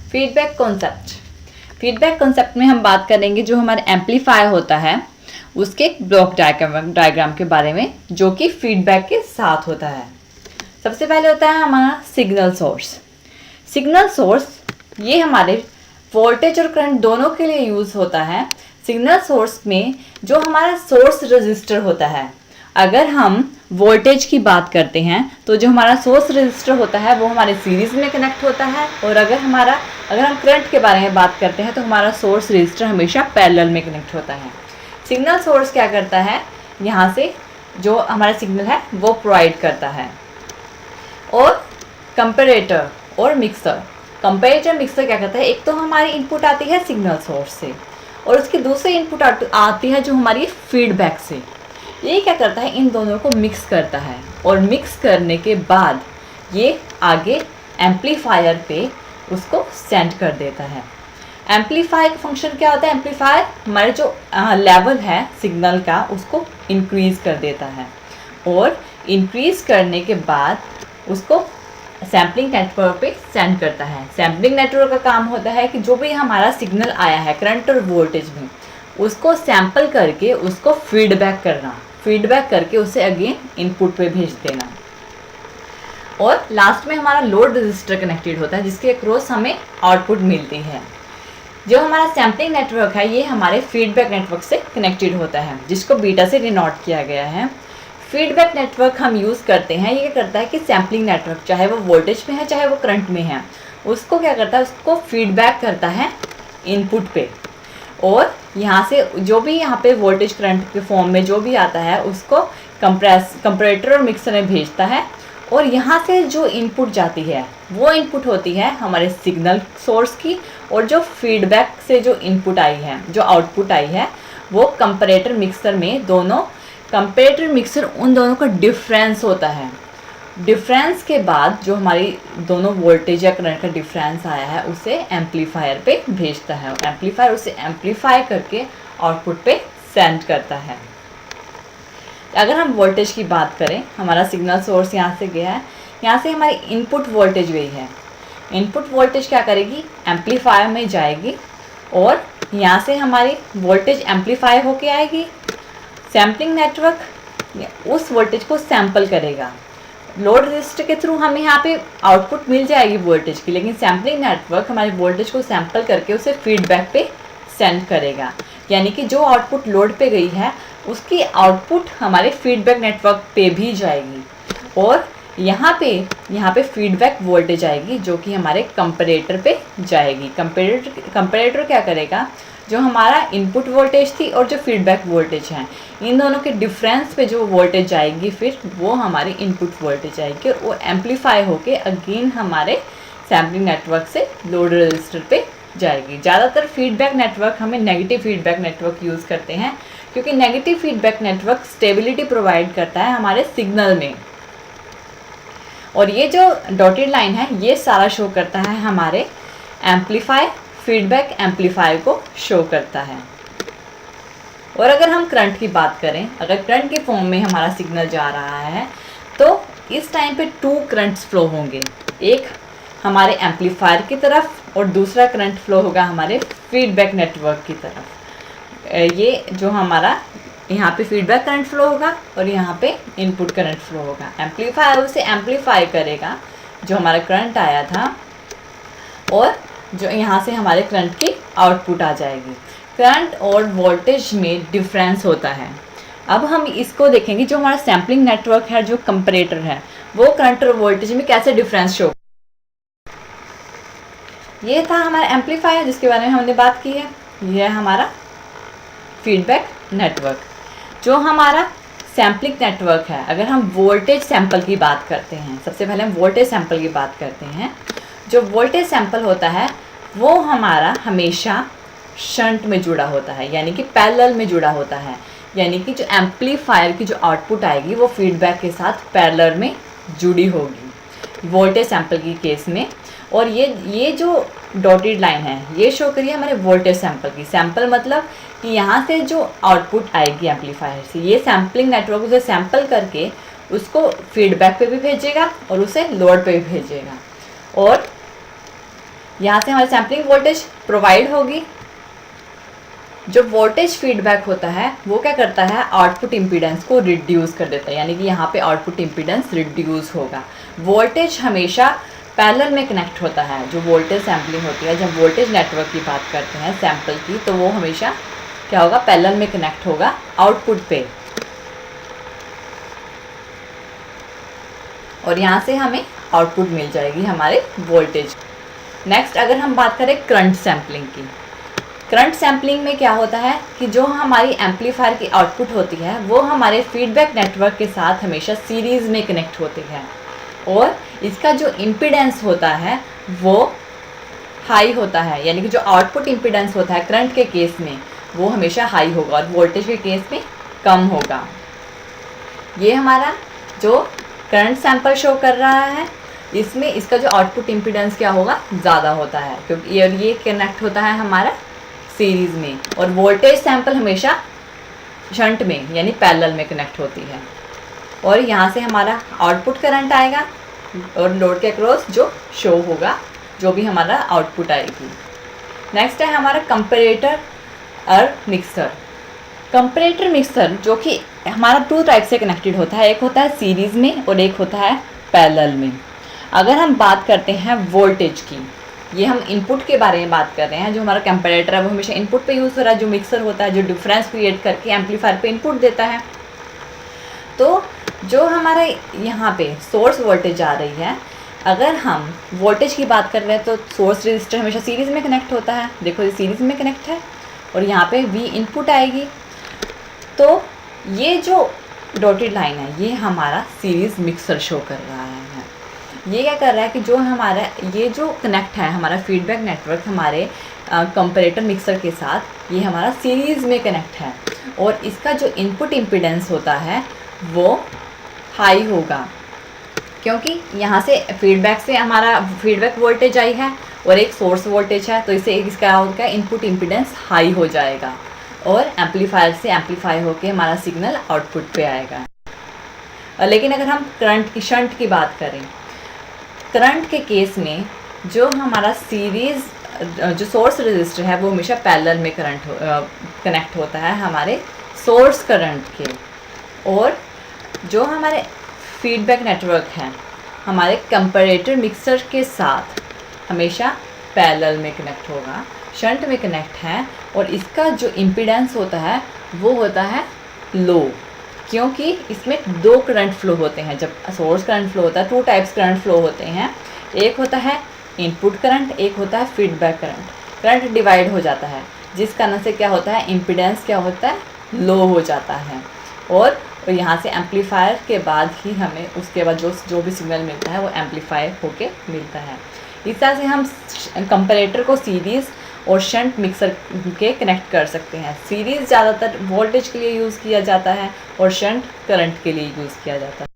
Feedback concept. Feedback concept में हम बात करेंगे जो हमारे एम्पलीफायर होता है उसके एक ब्लॉक डायग्राम के बारे में, जो कि फीडबैक के साथ होता है। सबसे पहले होता है हमारा सिग्नल सोर्स। सिग्नल सोर्स ये हमारे वोल्टेज और करंट दोनों के लिए यूज़ होता है। सिग्नल सोर्स में जो हमारा सोर्स रजिस्टर होता है, अगर हम वोल्टेज की बात करते हैं तो जो हमारा सोर्स रजिस्टर होता है वो हमारे सीरीज़ में कनेक्ट होता है, और अगर हम करंट के बारे में बात करते हैं तो हमारा सोर्स रजिस्टर हमेशा पैरेलल में कनेक्ट होता है। सिग्नल सोर्स क्या करता है, यहाँ से जो हमारा सिग्नल है वो प्रोवाइड करता है। और कंपैरेटर और मिक्सर, कंपैरेटर मिक्सर क्या करता है, एक तो हमारी इनपुट आती है सिग्नल सोर्स से और उसकी दूसरी इनपुट आती है जो हमारी फीडबैक से। ये क्या करता है, इन दोनों को मिक्स करता है और मिक्स करने के बाद ये आगे एम्पलीफायर पे उसको सेंड कर देता है। एम्पलीफायर का फंक्शन क्या होता है, एम्पलीफायर हमारे जो लेवल है सिग्नल का उसको इंक्रीज़ कर देता है और इंक्रीज़ करने के बाद उसको सैम्पलिंग नेटवर्क पे सेंड करता है। सैम्पलिंग नेटवर्क का काम होता है कि जो भी हमारा सिग्नल आया है करंट और वोल्टेज में, उसको सैंपल करके उसको फीडबैक करना, फीडबैक करके उसे अगेन इनपुट पे भेज देना। और लास्ट में हमारा लोड रजिस्टर कनेक्टेड होता है जिसके अक्रॉस हमें आउटपुट मिलती है। जो हमारा सैम्पलिंग नेटवर्क है ये हमारे फीडबैक नेटवर्क से कनेक्टेड होता है जिसको बीटा से डिनोट किया गया है। फीडबैक नेटवर्क हम यूज़ करते हैं, ये क्या करता है कि सैम्पलिंग नेटवर्क चाहे वो वोल्टेज में है चाहे वो करंट में है, उसको क्या करता है, उसको फीडबैक करता है इनपुट पे, और यहाँ से जो भी यहाँ पे वोल्टेज करंट के फॉर्म में जो भी आता है उसको कंपैरेटर और मिक्सर में भेजता है। और यहाँ से जो इनपुट जाती है वो इनपुट होती है हमारे सिग्नल सोर्स की, और जो फीडबैक से जो इनपुट आई है, जो आउटपुट आई है, वो कंपैरेटर मिक्सर में दोनों, कंपैरेटर मिक्सर उन दोनों का डिफरेंस होता है। डिफरेंस के बाद जो हमारी दोनों वोल्टेज या करंट का डिफरेंस आया है उसे एम्पलीफायर पे भेजता है और एम्पलीफायर उसे एम्पलीफाई करके आउटपुट पे सेंड करता है। अगर हम वोल्टेज की बात करें, हमारा सिग्नल सोर्स यहाँ से गया है, यहाँ से हमारी इनपुट वोल्टेज गई है। इनपुट वोल्टेज क्या करेगी, एम्पलीफायर में जाएगी और यहाँ से हमारी वोल्टेज एम्पलीफाई होके आएगी। सैम्पलिंग नेटवर्क उस वोल्टेज को सैंपल करेगा। लोड रजिस्टर के थ्रू हमें यहाँ पे आउटपुट मिल जाएगी वोल्टेज की, लेकिन सैम्पलिंग नेटवर्क हमारे वोल्टेज को सैंपल करके उसे फीडबैक पे सेंड करेगा। यानी कि जो आउटपुट लोड पे गई है उसकी आउटपुट हमारे फीडबैक नेटवर्क पे भी जाएगी, और यहाँ पे फीडबैक वोल्टेज आएगी जो कि हमारे कंपैरेटर पे जाएगी। कंपैरेटर क्या करेगा, जो हमारा इनपुट वोल्टेज थी और जो फीडबैक वोल्टेज है, इन दोनों के डिफरेंस पे जो वोल्टेज जाएगी फिर वो हमारी इनपुट वोल्टेज आएगी और वो एम्पलीफाई होके अगेन हमारे सैम्पलिंग नेटवर्क से लोड रजिस्टर पे जाएगी। ज़्यादातर फीडबैक नेटवर्क हमें नेगेटिव फीडबैक नेटवर्क यूज़ करते हैं, क्योंकि negative feedback network stability provide करता है हमारे सिग्नल में। और ये जो डॉटेड लाइन है ये सारा शो करता है हमारे एम्पलीफायर, फीडबैक एम्पलीफायर को शो करता है। और अगर हम करंट की बात करें, अगर करंट के फॉर्म में हमारा सिग्नल जा रहा है तो इस टाइम पे 2 करंट्स फ्लो होंगे, एक हमारे एम्पलीफायर की तरफ और दूसरा करंट फ्लो होगा हमारे फीडबैक नेटवर्क की तरफ। ये जो हमारा यहाँ पे फीडबैक करंट फ्लो होगा और यहाँ पे इनपुट करंट फ्लो होगा। एम्पलीफायर उसे एम्पलीफाई करेगा जो हमारा करंट आया था, और जो यहाँ से हमारे करंट की आउटपुट आ जाएगी। करंट और वोल्टेज में डिफरेंस होता है। अब हम इसको देखेंगे, जो हमारा सैम्पलिंग नेटवर्क है, जो कंपैरेटर है, वो करंट और वोल्टेज में कैसे डिफरेंस शो। ये था हमारा एम्पलीफायर जिसके बारे में हमने बात की है। ये है हमारा फीडबैक नेटवर्क। जो हमारा सैम्पलिंग नेटवर्क है, अगर हम वोल्टेज सैंपल की बात करते हैं, सबसे पहले हम वोल्टेज सैंपल की बात करते हैं। जो वोल्टेज सैंपल होता है वो हमारा हमेशा शंट में जुड़ा होता है, यानी कि पैरेलल में जुड़ा होता है। यानी कि जो एम्पलीफायर की जो आउटपुट आएगी वो फीडबैक के साथ पैरेलल में जुड़ी होगी वोल्टेज सैंपल की केस में। और ये जो डॉटेड लाइन है ये शो करिए हमारे वोल्टेज सैंपल की। सैंपल मतलब कि यहाँ से जो आउटपुट आएगी एम्पलीफायर से, ये सैम्पलिंग नेटवर्क उसे सैंपल करके उसको फीडबैक पे भी भेजेगा और उसे लोड पे भी भेजेगा। और यहाँ से हमारी सैम्पलिंग वोल्टेज प्रोवाइड होगी। जो वोल्टेज फीडबैक होता है वो क्या करता है, आउटपुट इम्पीडेंस को रिड्यूस कर देता है, यानी कि यहाँ पे आउटपुट इम्पीडेंस रिड्यूस होगा। वोल्टेज हमेशा पैरेलल में कनेक्ट होता है। जो वोल्टेज सैम्पलिंग होती है, जब वोल्टेज नेटवर्क की बात करते हैं सैम्पल की, तो वो हमेशा क्या होगा, पैरेलल में कनेक्ट होगा आउटपुट पे, और यहाँ से हमें आउटपुट मिल जाएगी हमारे वोल्टेज। नेक्स्ट अगर हम बात करें करंट सैम्पलिंग की, करंट सैम्पलिंग में क्या होता है कि जो हमारी एम्पलीफायर की आउटपुट होती है वो हमारे फीडबैक नेटवर्क के साथ हमेशा सीरीज़ में कनेक्ट होती है, और इसका जो इम्पीडेंस होता है वो हाई होता है, यानी कि जो आउटपुट इम्पीडेंस होता है करंट के केस में वो हमेशा हाई होगा और वोल्टेज के केस में कम होगा। ये हमारा जो करंट सैंपल शो कर रहा है, इसमें इसका जो आउटपुट इम्पीडेंस क्या होगा, ज़्यादा होता है, क्योंकि ये कनेक्ट होता है हमारा सीरीज़ में, और वोल्टेज सैंपल हमेशा शंट में यानी पैरेलल में कनेक्ट होती है। और यहाँ से हमारा आउटपुट करंट आएगा और लोड के अक्रॉस जो शो होगा, जो भी हमारा आउटपुट आएगी। नेक्स्ट है हमारा कंपैरेटर और मिक्सर। कंपैरेटर मिक्सर जो कि हमारा टू टाइप से कनेक्टेड होता है, एक होता है सीरीज़ में और एक होता है पैरेलल में। अगर हम बात करते हैं वोल्टेज की, ये हम इनपुट के बारे में बात कर रहे हैं। जो हमारा कंपैरेटर है वो हमेशा इनपुट पे यूज़ हो रहा है, जो मिक्सर होता है जो डिफरेंस क्रिएट करके एम्पलीफायर पे इनपुट देता है। तो जो हमारे यहाँ पे सोर्स वोल्टेज आ रही है, अगर हम वोल्टेज की बात कर रहे हैं तो सोर्स रजिस्टर हमेशा सीरीज़ में कनेक्ट होता है। देखो ये सीरीज़ में कनेक्ट है और यहाँ पे V इनपुट आएगी। तो ये जो डॉटेड लाइन है ये हमारा सीरीज़ मिक्सर शो कर रहा है। ये क्या कर रहा है कि जो हमारा ये जो कनेक्ट है हमारा फीडबैक नेटवर्क हमारे कंपैरेटर मिक्सर के साथ, ये हमारा सीरीज़ में कनेक्ट है, और इसका जो इनपुट इम्पीडेंस होता है वो हाई होगा, क्योंकि यहाँ से फीडबैक से हमारा फीडबैक वोल्टेज आई है और एक सोर्स वोल्टेज है, तो इससे इसका होगा इनपुट इम्पीडेंस हाई हो जाएगा और एम्पलीफायर से एम्पलीफाई होकर हमारा सिग्नल आउटपुट पे आएगा। लेकिन अगर हम करंट की शंट की बात करें, करंट के केस में जो हमारा सीरीज़ जो सोर्स रजिस्टर है वो हमेशा पैरेलल में कनेक्ट होता है हमारे सोर्स करंट के, और जो हमारे फीडबैक नेटवर्क है हमारे कंपैरेटर मिक्सर के साथ हमेशा पैरेलल में कनेक्ट होगा, शंट में कनेक्ट है, और इसका जो इम्पीडेंस होता है वो होता है लो, क्योंकि इसमें दो करंट फ्लो होते हैं। जब सोर्स करंट फ्लो होता है, टू टाइप्स करंट फ्लो होते हैं, एक होता है इनपुट करंट, एक होता है फीडबैक करंट। करंट डिवाइड हो जाता है जिस कारण से क्या होता है, इम्पीडेंस क्या होता है, लो हो जाता है, और यहाँ से एम्पलीफायर के बाद ही हमें उसके बाद जो भी सिग्नल मिलता है वो एम्पलीफाई होके मिलता है। इस तरह से हम कंपैरेटर को सीरीज़ और शंट मिक्सर के कनेक्ट कर सकते हैं। सीरीज़ ज़्यादातर वोल्टेज के लिए यूज़ किया जाता है और शंट करंट के लिए यूज़ किया जाता है।